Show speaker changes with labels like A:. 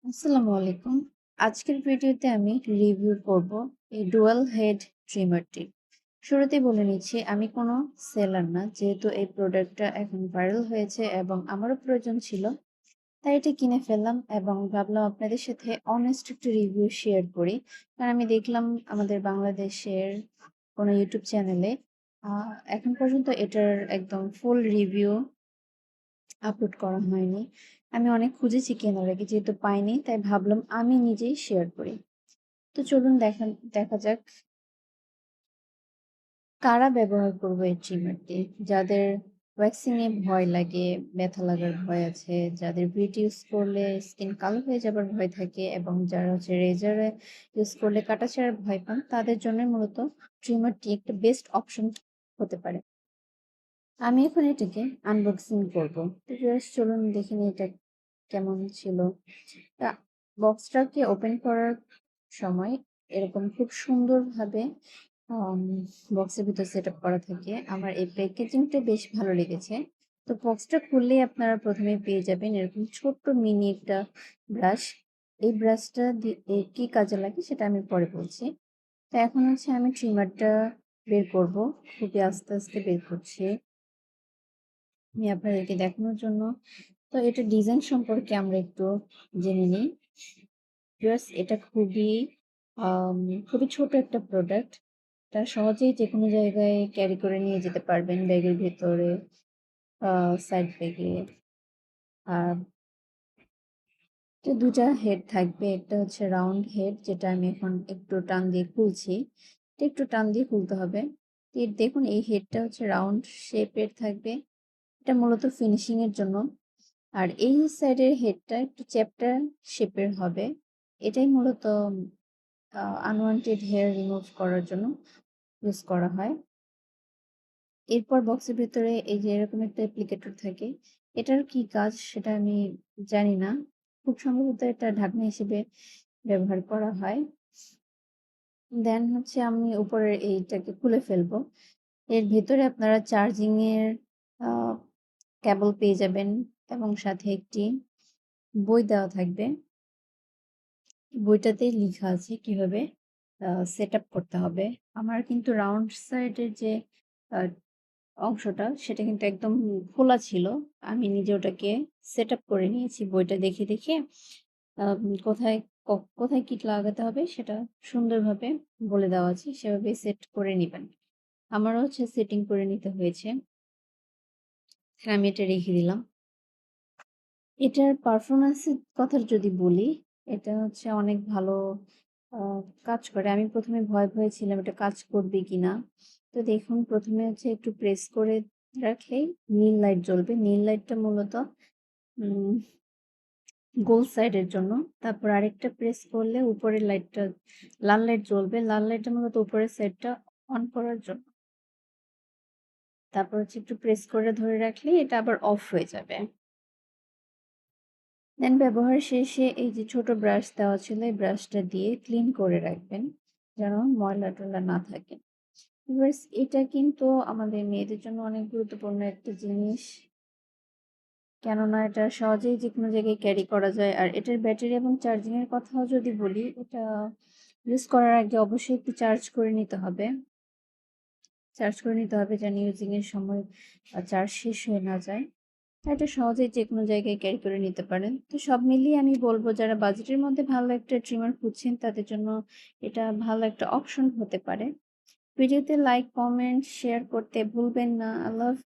A: আসসালামু আলাইকুম। আজকের ভিডিওতে আমি রিভিউ করব এই ডুয়াল হেড ট্রিমারটি। শুরুতেই বলে নিচ্ছি আমি কোনো সেলার না, যেহেতু এই প্রোডাক্টটা এখন ভাইরাল হয়েছে এবং আমারও প্রয়োজন ছিল, তাই এটা কিনে ফেললাম এবং ভাবলাম আপনাদের সাথে অনেস্ট একটা রিভিউ শেয়ার করি। কারণ আমি দেখলাম আমাদের বাংলাদেশের কোনো ইউটিউব চ্যানেলে এখন পর্যন্ত এটার একদম ফুল রিভিউ আপলোড করা হয়নি। আমি অনেক খুঁজেছি কেনার আগে, যেহেতু পাইনি তাই ভাবলাম আমি নিজেই শেয়ার করি। তো চলুন দেখা যাক কারা ব্যবহার করবো এই ট্রিমারটি। যাদের ওয়্যাক্সিং এ ভয় লাগে, ব্যথা লাগার ভয় আছে, যাদের ব্রিট ইউজ করলে স্কিন কালো হয়ে যাবার ভয় থাকে, এবং যারা হচ্ছে রেজারে ইউজ করলে কাটাছেঁড়ার ভয় পান, তাদের জন্য মূলত ট্রিমারটি একটা বেস্ট অপশন হতে পারে। আমি এখন এটাকে আনবক্সিং করব। তো জাস্ট চলুন দেখে নিই এটা কেমন ছিল। তা বক্সটাকে ওপেন করার সময় এরকম খুব সুন্দরভাবে বক্সের ভিতর সেট আপ করা থাকে। আমার এই প্যাকেজিংটা বেশ ভালো লেগেছে। তো বক্সটা খুললেই আপনারা প্রথমে পেয়ে যাবেন এরকম ছোট্ট মিনি একটা ব্রাশ। এই ব্রাশটা দিয়ে কি কাজে লাগে সেটা আমি পরে বলছি। তো এখন হচ্ছে আমি ট্রিমারটা বের করব। খুবই আস্তে আস্তে বের করছি আমি আপনাদেরকে দেখানোর জন্য। তো এটা ডিজাইন সম্পর্কে আমরা একটু জেনে নিই। ভিউয়ার্স, এটা আম খুবই ছোট একটা প্রোডাক্ট। এটা সহজেই যেকোনো জায়গায় ক্যারি করে নিয়ে যেতে পারবেন, ব্যাগের ভেতরে, সাইড ব্যাগে। আর এটা ২ টা হেড থাকবে। একটা হচ্ছে রাউন্ড হেড, যেটা আমি এখন একটু টান দিয়ে খুলছি। এটা একটু টান দিয়ে খুলতে হবে। দেখুন এই হেডটা হচ্ছে রাউন্ড শেপের থাকবে। এটা মূলত ফিনিশিং এর জন্য। আর এই সাইডের হেডটা একটু চ্যাপ্টা শেপের হবে। এটাই মূলত আনওয়ান্টেড হেয়ার রিমুভ করার জন্য ইউজ করা হয়। এরপর বক্সের ভেতরে এই যে এরকম একটা অ্যাপ্লিকেটর থাকে। এটার কি কাজ সেটা আমি জানি না। খুব সম্ভবত এটা ঢাকনা হিসেবে ব্যবহার করা হয়। দেন হচ্ছে আমি উপরের এইটাকে খুলে ফেলবো। এর ভেতরে আপনারা চার্জিং এর আ কেবল পেয়ে যাবেন এবং সাথে একটি বই দেওয়া থাকবে। বইটাতে লিখা আছে কিভাবে সেট আপ করতে হবে। আমার কিন্তু রাউন্ড সাইডের যে আ অংশটা সেটা কিন্তু একদম খোলা ছিল। আমি নিজে ওটাকে সেট আপ করে নিয়েছি বইটা দেখে, দেখে। আম কোথায় ক কোথায় কি লাগাতে হবে সেটা সুন্দরভাবে বলে দেওয়া আছে। সেভাবে সেট করে নিবেন। আমারও হচ্ছে সেটিং করে নিতে হয়েছে। এখানে আমি এটা রেখে দিলাম। এটার পারফরম্যান্স এর কথা যদি বলি, এটা হচ্ছে অনেক ভালো আ কাজ করে। আমি ১ম এ ভয়ে ছিলাম এটা কাজ করবে কিনা। তো দেখুন, ১ম এ হচ্ছে একটু প্রেস করে রাখলেই নীল লাইট জ্বলবে। নীল লাইটটা মূলত উম গোল সাইডের জন্য। তারপর আরেকটা প্রেস করলে উপরের লাইটটা লাল লাইট জ্বলবে। লাল লাইটটা মূলত উপরের সাইডটা অন করার জন্য। তারপর হচ্ছে একটু প্রেস করে ধরে রাখলেই এটা আবার অফ হয়ে যাবে। দেন ব্যবহার শেষে এই যে ছোট ব্রাশ দেওয়া ছিল, এই ব্রাশটা দিয়ে ক্লিন করে রাখবেন যেন ময়লা-টয়লা না থাকে। ভিউয়ার্স, এটা কিন্তু আমাদের মেয়েদের জন্য অনেক গুরুত্বপূর্ণ একটা জিনিস। কেননা এটা সহজেই যেকোনো জায়গায় ক্যারি করা যায়। আর এটার ব্যাটারি এবং চার্জিং এর কথাও যদি বলি, এটা ইউজ করার আগে অবশ্যই একটু চার্জ করে নিতে হবে যেন ইউজিং এর সময় চার্জ শেষ হয়ে না যায়। এটা সহজেই যেকোনো জায়গায় ক্যারি করে নিতে পারেন। তো সব মিলিয়ে আমি বলব, যারা বাজেটের মধ্যে ভালো একটা ট্রিমার খুঁজছেন তাদের জন্য এটা ভালো একটা অপশন হতে পারে। ভিডিওতে লাইক, কমেন্ট, শেয়ার করতে ভুলবেন না। আল্লাহ